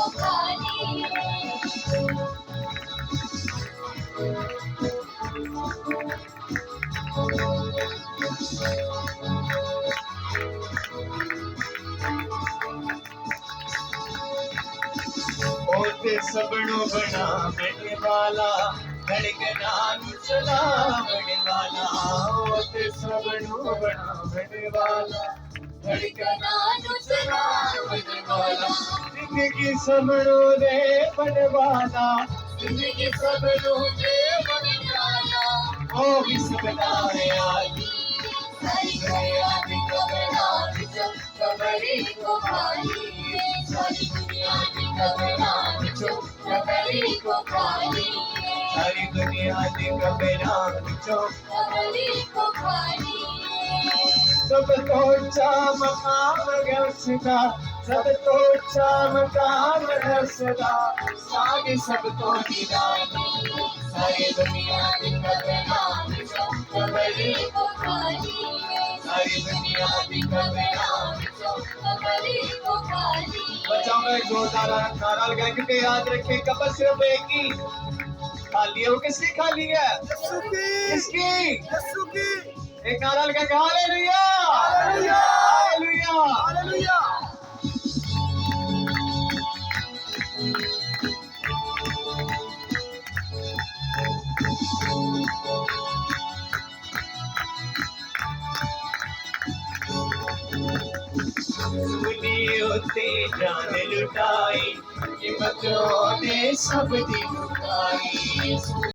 को खाली ओते सबनों बनावण वाला धड़कना नु चलावण वाला ओते सबनों बनावण वाला धड़कना नु चलावण वाला जिंदगी सबनों दे बनवाला जिंदगी सबनों दे बनवाला ओ भी सबना है आली सारी दुनिया की कबरा बिचो कबरी को खाली सारी दुनिया की कबरा बिचो कबरी को खाली सारी दुनिया दी कबरा बिचो कबरी को खाली सब तो ऊंचा मकाम गसदा सब तो ऊंचा मकाम गसदा सागे सब तो निराली सारी दुनिया दी कबरा बिचो कबरी को खाली सारी दुनिया दी कबरा बिचो कबरी को खाली बच्चा मैं जोरदार नारा लगा के याद रखें कब्र सिर्फ एक ही खाली है वो किसकी खाली है किसकी एक नारा लगा के हालेलुया हालेलुया हालेलुया सुनियो ते जान लुटाई कीमतों ने सब दी लुटाई